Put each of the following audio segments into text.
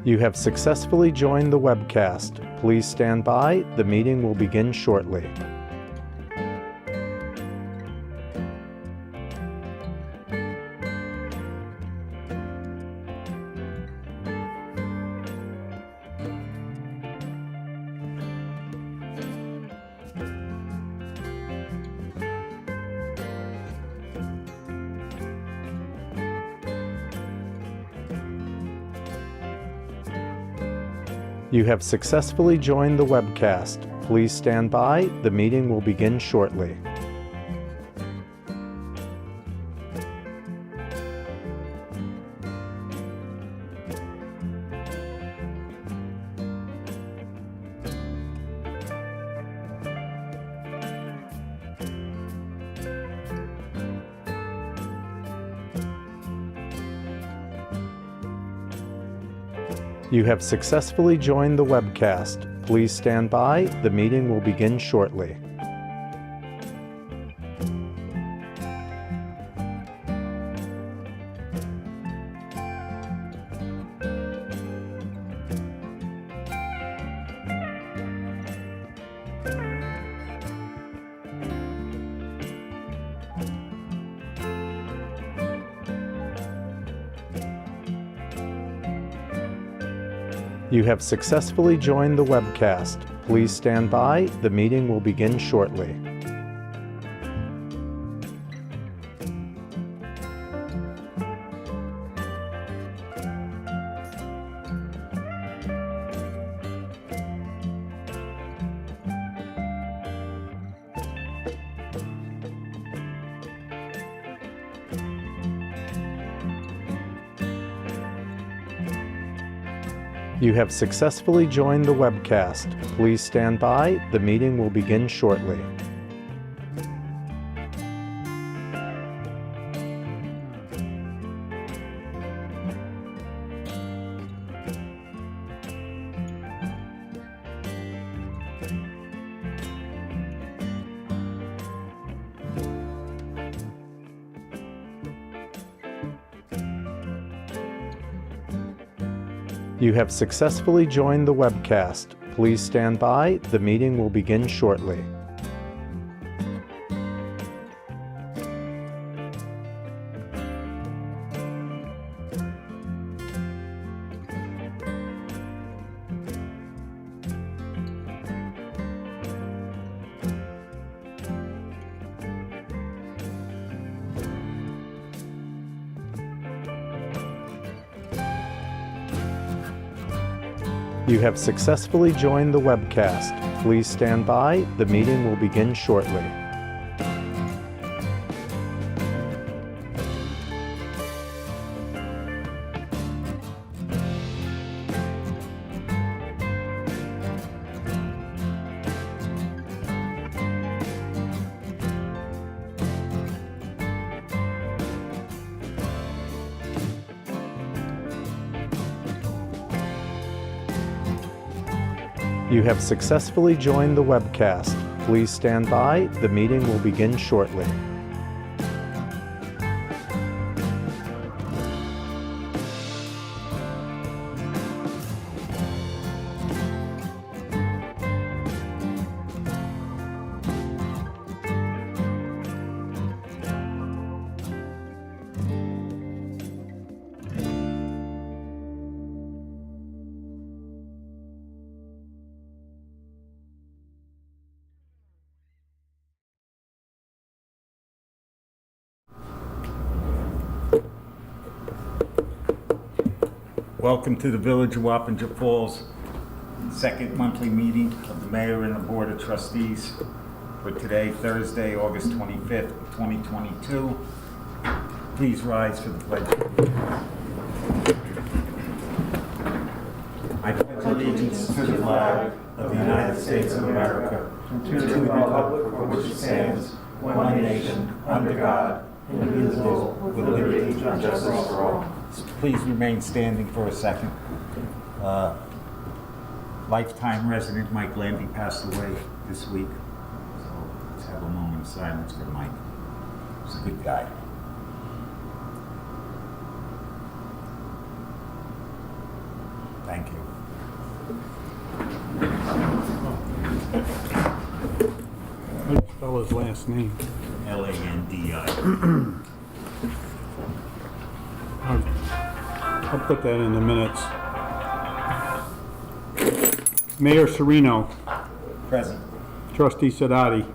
You have successfully joined the webcast. Please stand by. The meeting will begin shortly. You have successfully joined the webcast. Please stand by. The meeting will begin shortly. You have successfully joined the webcast. Please stand by. The meeting will begin shortly. You have successfully joined the webcast. Please stand by. The meeting will begin shortly. You have successfully joined the webcast. Please stand by. The meeting will begin shortly. You have successfully joined the webcast. Please stand by. The meeting will begin shortly. You have successfully joined the webcast. Please stand by. The meeting will begin shortly. You have successfully joined the webcast. Please stand by. The meeting will begin shortly. Welcome to the Village of Wappinger Falls second monthly meeting of the Mayor and the Board of Trustees for today, Thursday, August 25th, 2022. Please rise for the pledge. I pledge allegiance to the flag of the United States of America and to the republic for which it stands, one nation, under God, indivisible, with liberty and justice for all. Please remain standing for a second. Lifetime resident Mike Landy passed away this week, so let's have a moment of silence for Mike. He's a good guy. Thank Thank you. How do you spell his last name? Landi. I'll put that in the minutes. Mayor Sereno, Present. Trustee Sidoti,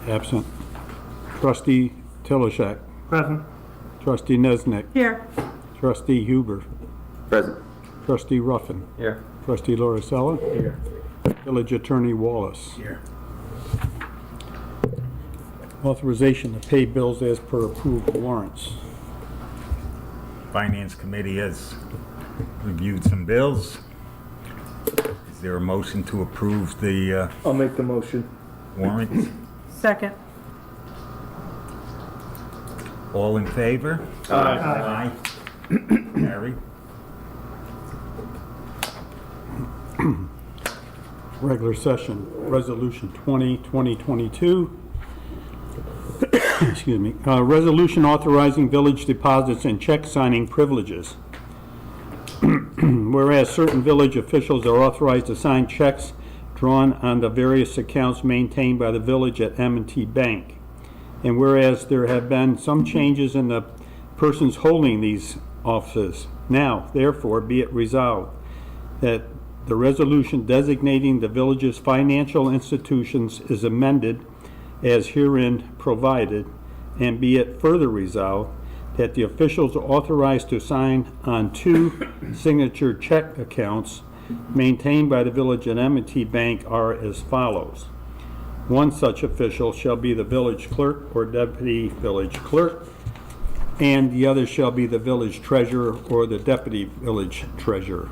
absent. Trustee Tillishek, Present. Trustee Nesnick, Here. Trustee Huber, Present. Trustee Ruffin, Here. Trustee Lauricella, Here. Village Attorney Wallace. Here. Authorization to pay bills as per approved warrants. Finance Committee has reviewed some bills. Is there a motion to approve the I'll make the motion. warrants? Second. All in favor? Aye. Carried. Regular session, Resolution 2022. Excuse me. Resolution authorizing village deposits and check signing privileges. Whereas certain village officials are authorized to sign checks drawn on the various accounts maintained by the village at M&T Bank. And whereas there have been some changes in the persons holding these offices, now, therefore, be it resolved that the resolution designating the village's financial institutions is amended as herein provided, and be it further resolved that the officials authorized to sign on 2 signature check accounts maintained by the village at M&T Bank are as follows. One such official shall be the village clerk or deputy village clerk, and the other shall be the village treasurer or the deputy village treasurer.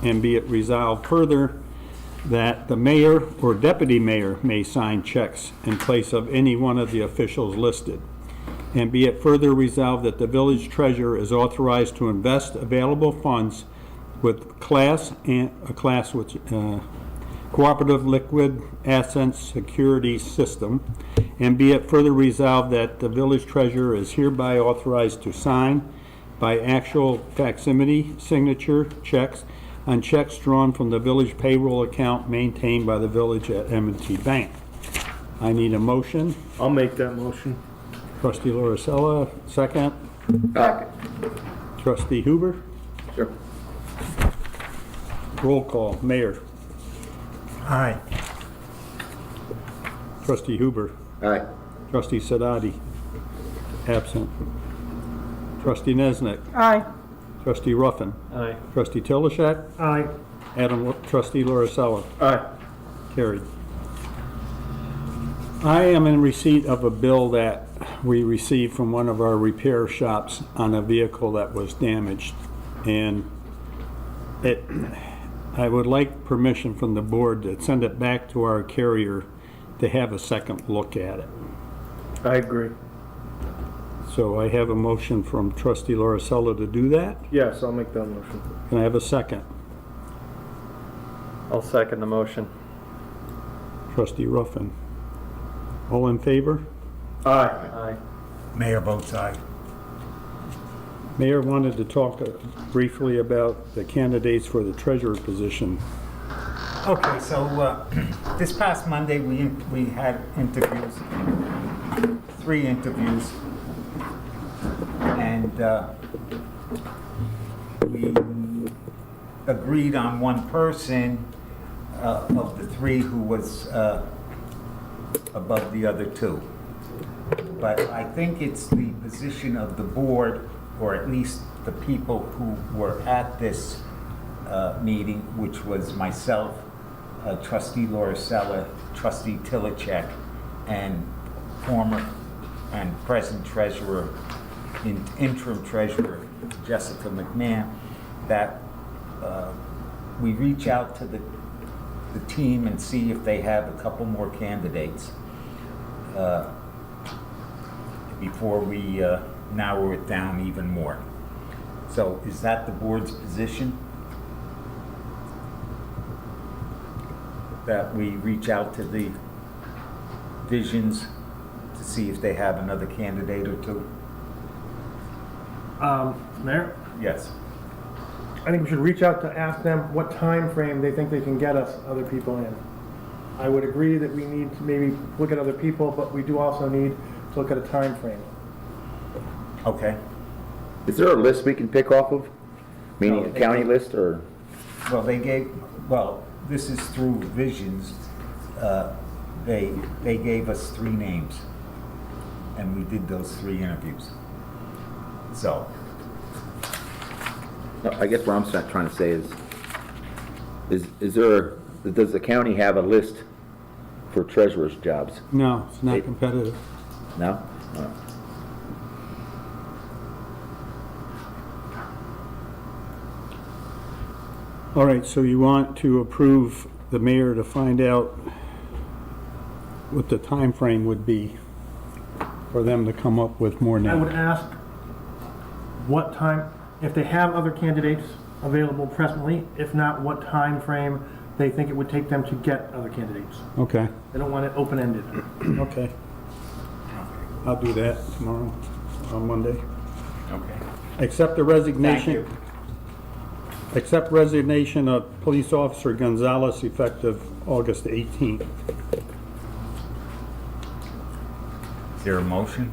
And be it resolved further that the mayor or deputy mayor may sign checks in place of any one of the officials listed. And be it further resolved that the village treasurer is authorized to invest available funds with cooperative liquid assets security system. And be it further resolved that the village treasurer is hereby authorized to sign by actual facsimile signature checks on checks drawn from the village payroll account maintained by the village at M&T Bank. I need a motion. I'll make that motion. Trustee Lauricella, second. Trustee Huber, Sure. roll call. Mayor. Aye. Trustee Huber. Aye. Trustee Sidoti, absent. Trustee Nesnick. Aye. Trustee Ruffin. Aye. Trustee Tillishek. Aye. Trustee Lauricella. Aye. Carried. I am in receipt of a bill that we received from one of our repair shops on a vehicle that was damaged. And I would like permission from the board to send it back to our carrier to have a second look at it. I agree. So I have a motion from Trustee Lauricella to do that. Yes, I'll make that motion. Can I have a second? I'll second the motion. Trustee Ruffin. All in favor? Aye. Aye. Mayor votes aye. Mayor wanted to talk briefly about the candidates for the treasurer position. Okay, so this past Monday, we had interviews, 3 interviews, and we agreed on one person of the 3 who was above the other 2. But I think it's the position of the board, or at least the people who were at this meeting, which was myself, Trustee Lauricella, Trustee Tillishek, and former and present treasurer, interim treasurer Jessica McMahon, that we reach out to the team and see if they have a couple more candidates before we narrow it down even more. So is that the board's position? That we reach out to the divisions to see if they have another candidate or 2? Mayor, Yes. I think we should reach out to ask them what time frame they think they can get us other people in. I would agree that we need to maybe look at other people, but we do also need to look at a time frame. Okay. Is there a list we can pick off of? Meaning a county list or? Well, this is through Visions. They gave us 3 names, and we did those 3 interviews. So, No, I guess what I'm trying to say is there, does the county have a list for treasurer's jobs? No, it's not competitive. No? All right, so you want to approve the mayor to find out what the time frame would be for them to come up with more I would names? ask what time, if they have other candidates available presently, if not, what time frame they think it would take them to get other candidates. Okay, They don't want it open-ended. okay. I'll do that tomorrow, on Monday. okay. Accept the Thank resignation. you. Accept resignation of Police Officer Gonzalez effective August 18th. Is there a motion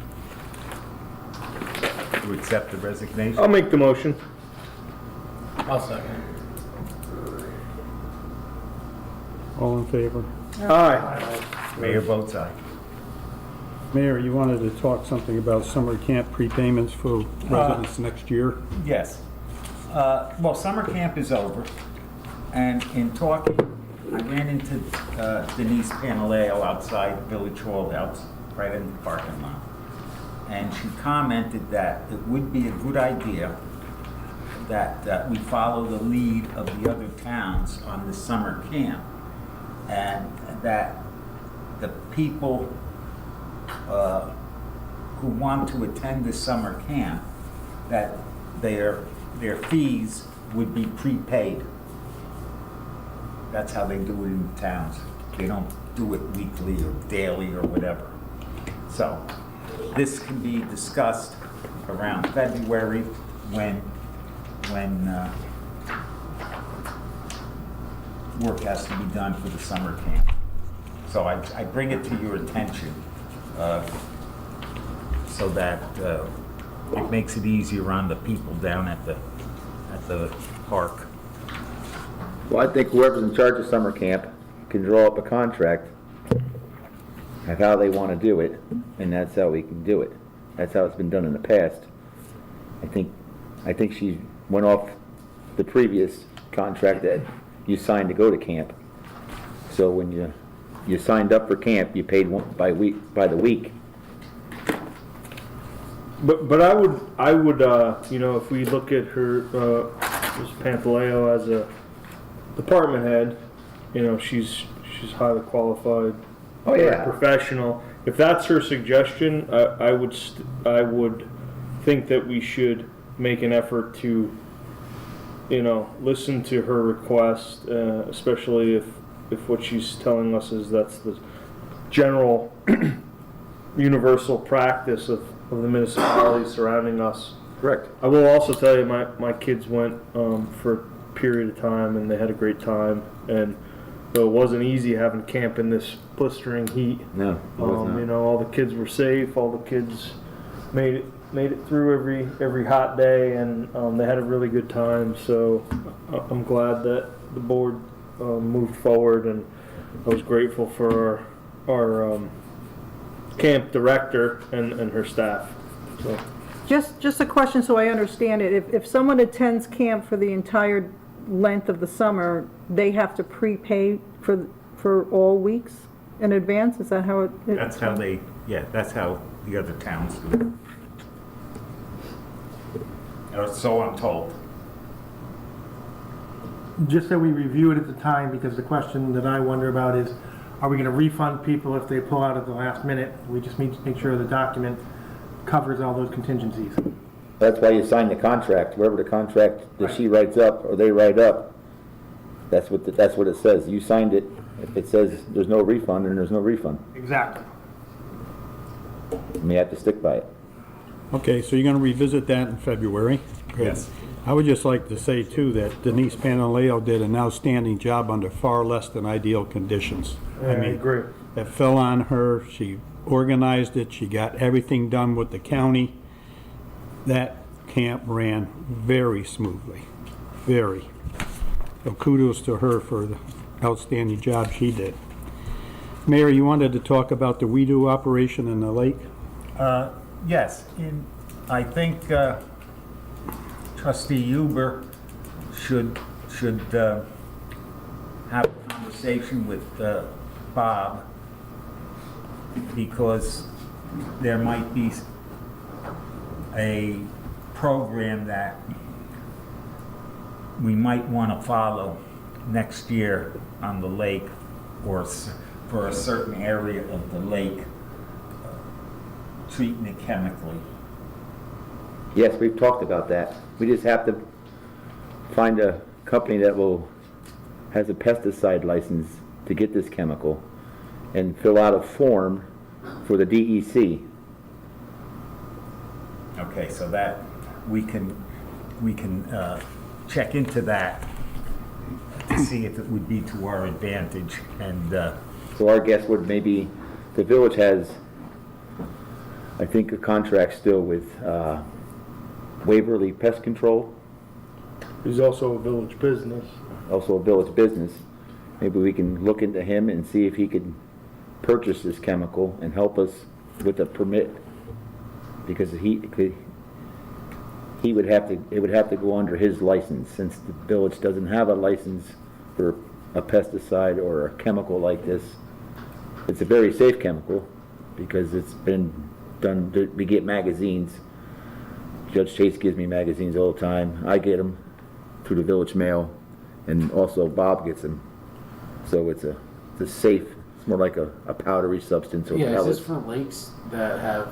to accept the resignation? I'll make the motion. I'll second. All in favor? Aye. Mayor votes aye. Mayor, you wanted to talk something about summer camp prepayments for residents next year? Yes. Well, summer camp is over, and in talking, I ran into Denise Panaleo outside Village Hall, right in the parking lot. And she commented that it would be a good idea that we follow the lead of the other towns on the summer camp, and that the people who want to attend the summer camp, that their fees would be prepaid. That's how they do it in towns. They don't do it weekly or daily or whatever. So this can be discussed around February when work has to be done for the summer camp. So I bring it to your attention so that it makes it easier on the people down at the park. Well, I think whoever's in charge of summer camp can draw up a contract of how they want to do it, and that's how we can do it. That's how it's been done in the past. I think she went off the previous contract that you signed to go to camp. So when you signed up for camp, you paid by the week. But I would you know, if we look at her, Ms. Pantaleo as a department head, you know, she's highly qualified, Oh, yeah. professional. If that's her suggestion, I would think that we should make an effort to, you know, listen to her request, especially if what she's telling us is that's the general universal practice of the municipalities surrounding us. Correct. I will also tell you, my kids went for a period of time and they had a great time, and so it wasn't easy having camp in this blistering heat. No, it was not. You know, all the kids were safe. All the kids made it through every hot day, and they had a really good time. So I'm glad that the board moved forward, and I was grateful for our camp director and her staff. So. Just a question so I understand it. If someone attends camp for the entire length of the summer, they have to prepay for all weeks in advance? Is that how it? That's how that's how the other towns do it. Or so I'm told. Just so we review it at the time, because the question that I wonder about is, are we going to refund people if they pull out at the last minute? We just need to make sure the document covers all those contingencies. That's why you sign the contract. Wherever the contract that she writes up or they write up, that's what it says. You signed it. If it says there's no refund, then there's no refund. Exactly. And you have to stick by it. Okay, so you're gonna revisit that in February? Yes. I would just like to say too that Denise Panaleo did an outstanding job under far less than ideal conditions. I agree. That fell on her, she organized it, she got everything done with the county. That camp ran very smoothly, very. So kudos to her for the outstanding job she did. Mayor, you wanted to talk about the WeDo operation in the lake? Yes, I think trustee Huber should have a conversation with Bob, because there might be a program that we might want to follow next year on the lake, or for a certain area of the lake, treating it chemically. Yes, we've talked about that. We just have to find a company that has a pesticide license to get this chemical and fill out a form for the DEC. Okay, so that we can check into that to see if it would be to our advantage. And So our guess would maybe, the village has, I think, a contract still with Waverly Pest Control, He's also a village business. also a village business. Maybe we can look into him and see if he could purchase this chemical and help us with a permit. Because it would have to go under his license, since the village doesn't have a license for a pesticide or a chemical like this. It's a very safe chemical because it's been done, we get magazines. Judge Chase gives me magazines all the time. I get them through the village mail, and also Bob gets them. So it's a safe, it's more like a powdery substance or Yeah, is pellets. this for lakes that have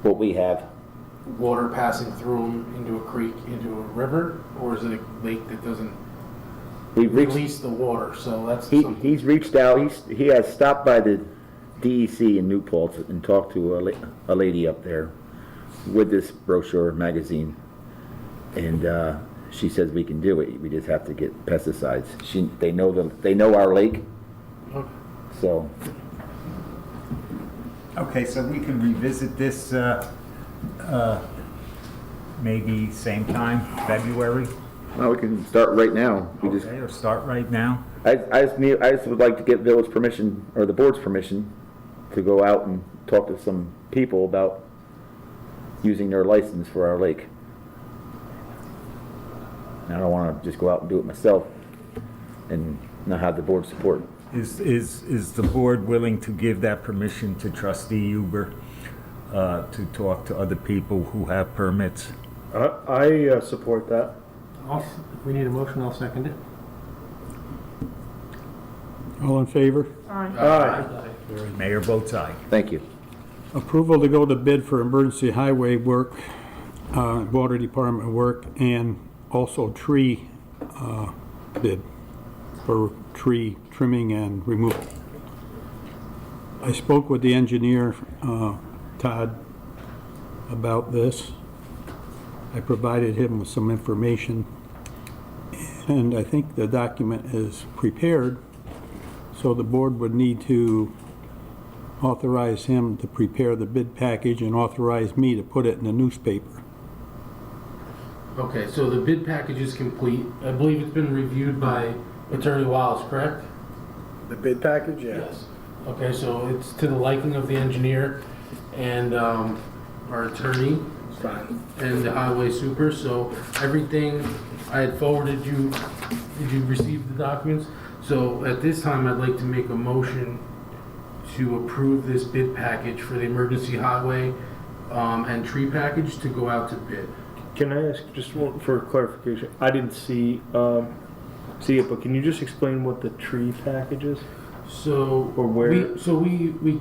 What we have. water passing through them into a creek, into a river? Or is it a lake that doesn't We've reached, release the water? So that's something. he's reached out, he has stopped by the DEC in New Paltz and talked to a lady up there with this brochure magazine. And she says we can do it, we just have to get pesticides. They know our lake, Okay. so. okay, so we can revisit this maybe same time, February. Well, we can start right now. Okay, or start right now. I just would like to get village permission, or the board's permission, to go out and talk to some people about using their license for our lake. I don't want to just go out and do it myself and not have the board support. Is the board willing to give that permission to trustee Huber to talk to other people who have permits? I support that. If we need a motion, I'll second it. All in favor? Aye. Mayor votes aye. Thank you. Approval to go to bid for emergency highway work, water department work, and also tree bid for tree trimming and removal. I spoke with the engineer, Todd, about this. I provided him with some information, and I think the document is prepared, so the board would need to authorize him to prepare the bid package and authorize me to put it in the newspaper. Okay, so the bid package is complete. I believe it's been reviewed by Attorney Wallace, correct? The bid package, yeah. Yes. Okay, so it's to the liking of the engineer and our attorney Fine. and the highway super. So everything I had forwarded you, did you receive the documents? So at this time, I'd like to make a motion to approve this bid package for the emergency highway and tree package to go out to bid. Can I ask just one for clarification? I didn't see it, but can you just explain what the tree package is? So Or where- we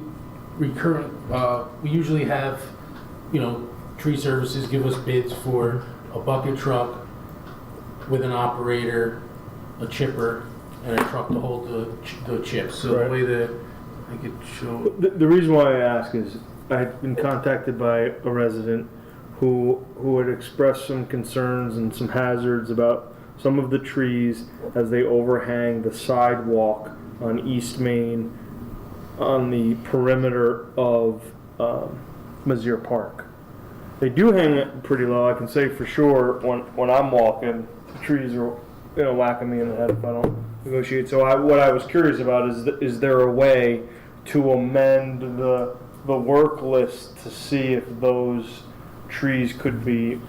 usually have, tree services give us bids for a bucket truck with an operator, a chipper, and a truck to hold the chips. So Right. the way that I could show. The reason why I ask is I had been contacted by a resident who had expressed some concerns and some hazards about some of the trees as they overhang the sidewalk on East Main on the perimeter of Mizzier Park. They do hang it pretty low. I can say for sure when I'm walking, the trees are whacking me in the head if I don't negotiate. So what I was curious about is there a way to amend the work list to see if those trees could be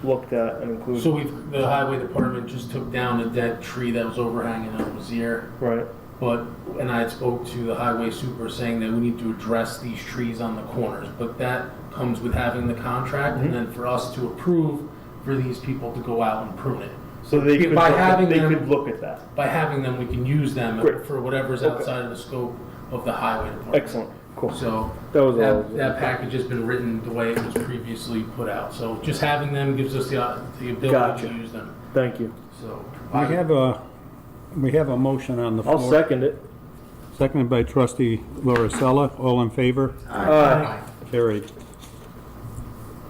looked at and included? So the highway department just took down a dead tree that was overhanging on Mizzier. Right. And I spoke to the highway super saying that we need to address these trees on the corners, but that comes with having the contract, and then for us to approve for these people to go out and prune it. So they could them- could look at that. By having them, we can use them Great. for whatever's Okay. outside of the scope of the highway department. Excellent. Cool. So That was all. that package has been written the way it was previously put out. So just having them gives us the ability Gotcha. to use them. Thank you. So We have a motion on the floor. I'll second it. Seconded by trustee Lauricella. All in favor? Aye. Carried.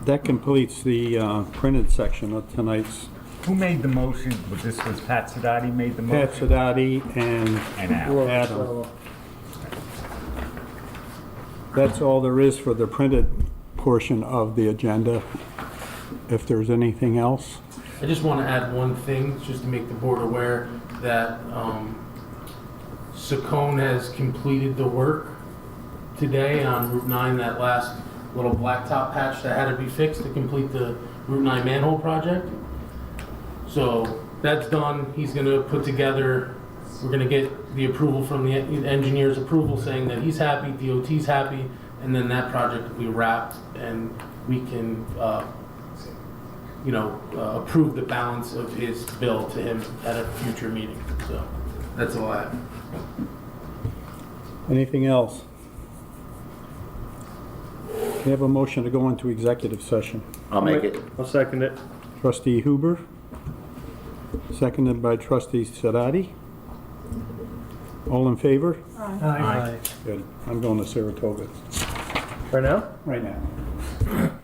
That completes the printed section of tonight's. Who made the motion? This was Pat Sidoti made the motion? Pat Sidoti and And Al. Adam. That's all there is for the printed portion of the agenda. If there's anything else. I just want to add one thing, just to make the board aware that Secone has completed the work today on Route 9, that last little blacktop patch that had to be fixed to complete the Route 9 manhole project. So that's done. He's going to put together, we're going to get the approval from the engineer's approval saying that he's happy, DOT's happy, and then that project will be wrapped and we can approve the balance of his bill to him at a future meeting. So that's all I have. Anything else? We have a motion to go into executive session. I'll make it. I'll second it. Trustee Huber, seconded by trustee Sidoti. All in favor? Aye. Good. I'm going to Saratoga Right now? right now.